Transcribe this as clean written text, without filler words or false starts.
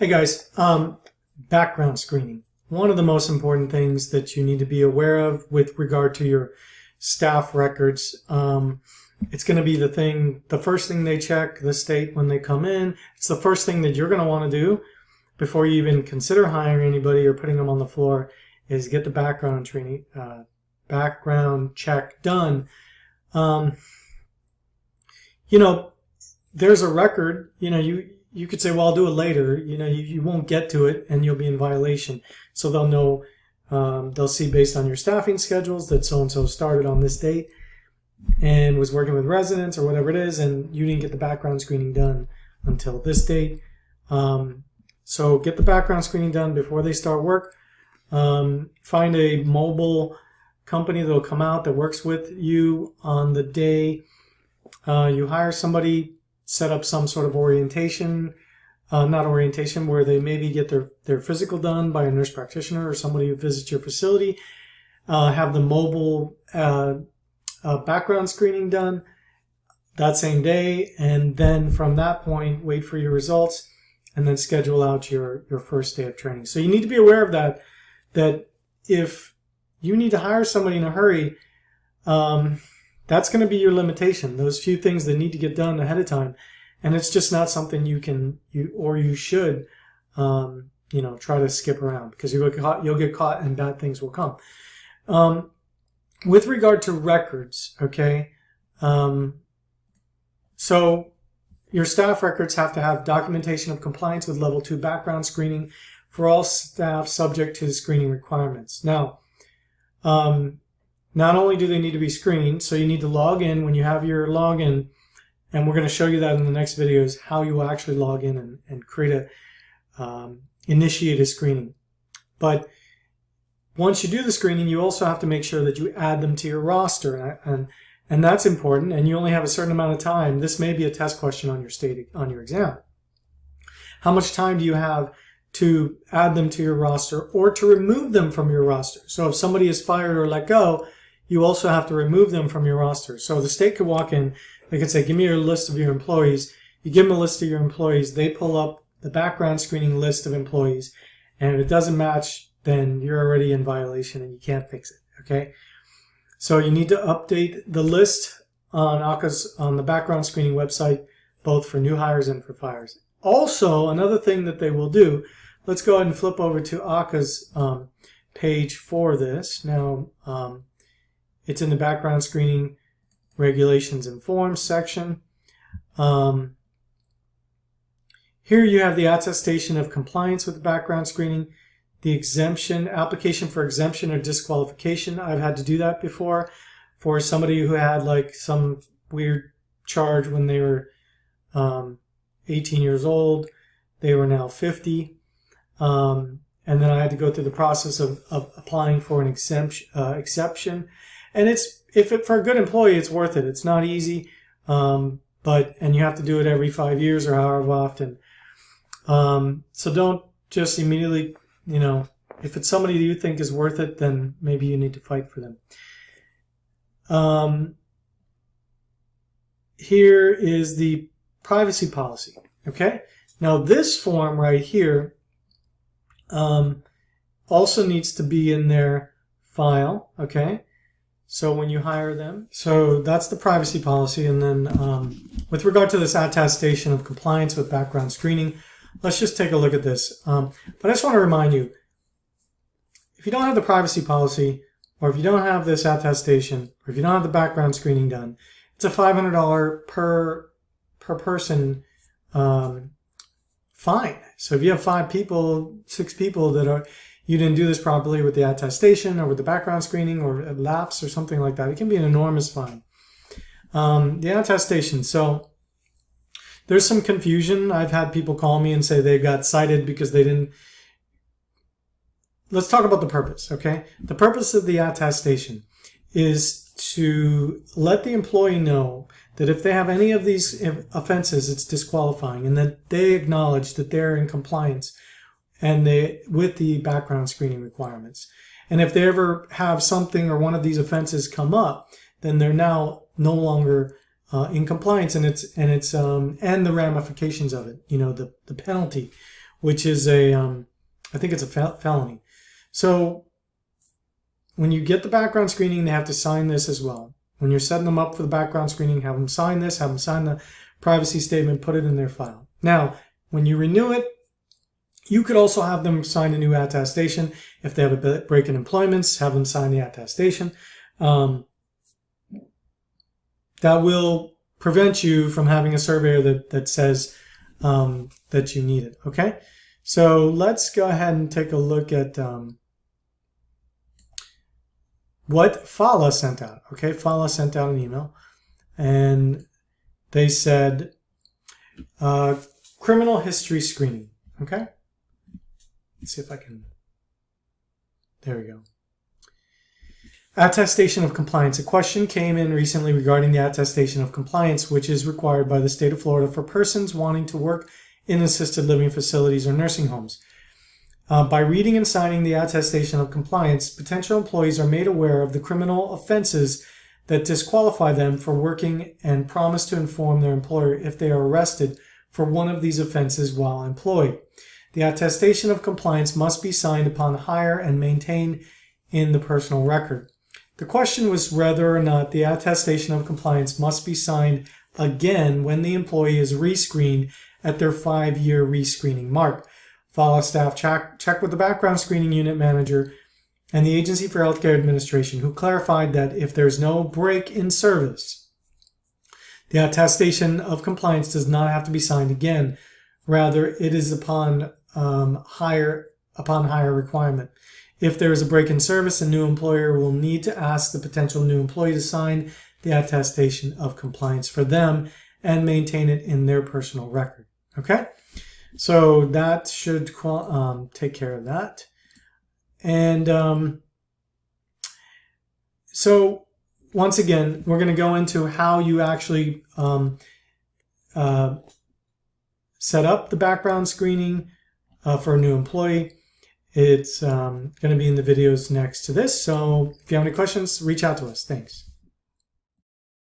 Hey guys, background screening. One of the most important things that you need to be aware of with regard to your staff records. It's going to be the first thing they check, the state, when they come in. It's the first thing that you're going to want to do before you even consider hiring anybody or putting them on the floor is get the background check done. There's a record, you could say, well, I'll do it later. You won't get to it and you'll be in violation. So they'll know, they'll see based on your staffing schedules that so-and-so started on this date and was working with residents or whatever it is, and you didn't get the background screening done until this date. So get the background screening done before they start work. Find a mobile company that'll come out that works with you on the day you hire somebody. Set up some sort of orientation, where they maybe get their physical done by a nurse practitioner or somebody who visits your facility. Have the mobile background screening done that same day, and then from that point, wait for your results, and then schedule out your first day of training. So you need to be aware of that if you need to hire somebody in a hurry, that's going to be your limitation, those few things that need to get done ahead of time. And it's just not something you should, try to skip around, because you'll get caught and bad things will come. With regard to records, okay, so your staff records have to have documentation of compliance with level 2 background screening for all staff subject to the screening requirements. Now, not only do they need to be screened, so you need to log in when you have your login, and we're going to show you that in the next videos, how you will actually log in and create initiate a screening. But once you do the screening, you also have to make sure that you add them to your roster, and that's important, and you only have a certain amount of time. This may be a test question on your exam. How much time do you have to add them to your roster or to remove them from your roster? So if somebody is fired or let go, you also have to remove them from your roster. So the state could walk in, they could say, give me your list of your employees. You give them a list of your employees, they pull up the background screening list of employees, and if it doesn't match, then you're already in violation and you can't fix it, okay? So you need to update the list on the background screening website, both for new hires and for fires. Also, another thing that they will do, let's go ahead and flip over to ACA's page for this. Now, it's in the background screening regulations and forms section. Here you have the attestation of compliance with the background screening, the exemption, application for exemption or disqualification. I've had to do that before for somebody who had like some weird charge when they were 18 years old. They were now 50. And then I had to go through the process of applying for an exception. And for a good employee, it's worth it. It's not easy, and you have to do it every 5 years or however often. So don't just immediately, if it's somebody that you think is worth it, then maybe you need to fight for them. Here is the privacy policy. Okay. Now this form right here also needs to be in their file. Okay. So when you hire them, so that's the privacy policy. And then with regard to this attestation of compliance with background screening, let's just take a look at this. But I just want to remind you, if you don't have the privacy policy, or if you don't have this attestation, or if you don't have the background screening done, it's a $500 per person fine. So if you have 6 people that you didn't do this properly with the attestation or with the background screening or a lapse or something like that, it can be an enormous fine. The attestation. So there's some confusion. I've had people call me and say they got cited because they didn't. Let's talk about the purpose, okay? The purpose of the attestation is to let the employee know that if they have any of these offenses, it's disqualifying, and that they acknowledge that they're in compliance with the background screening requirements. And if they ever have something or one of these offenses come up, then they're now no longer in compliance, and the ramifications of it, the penalty which is I think it's a felony. So when you get the background screening, they have to sign this as well. When you're setting them up for the background screening, have them sign this, have them sign the privacy statement, put it in their file. Now, when you renew it, you could also have them sign a new attestation. If they have a break in employments, have them sign the attestation. That will prevent you from having a surveyor that says that you need it. Okay, so let's go ahead and take a look at what FALA sent out. Okay, FALA sent out an email, and they said criminal history screening. Okay, let's see if I can. There we go. Attestation of compliance. A question came in recently regarding the attestation of compliance, which is required by the state of Florida for persons wanting to work in assisted living facilities or nursing homes. By reading and signing the attestation of compliance, potential employees are made aware of the criminal offenses that disqualify them for working and promise to inform their employer if they are arrested for one of these offenses while employed. The attestation of compliance must be signed upon hire and maintained in the personal record. The question was whether or not the attestation of compliance must be signed again when the employee is rescreened at their 5-year rescreening mark. FALA staff checked with the background screening unit manager and the Agency for Healthcare Administration, who clarified that if there's no break in service, the attestation of compliance does not have to be signed again. Rather, it is upon hire requirement. If there is a break in service, a new employer will need to ask the potential new employee to sign the attestation of compliance for them and maintain it in their personal record. Okay, so that should take care of that. And so once again, we're going to go into how you actually set up the background screening for a new employee. It's going to be in the videos next to this. So if you have any questions, reach out to us. Thanks.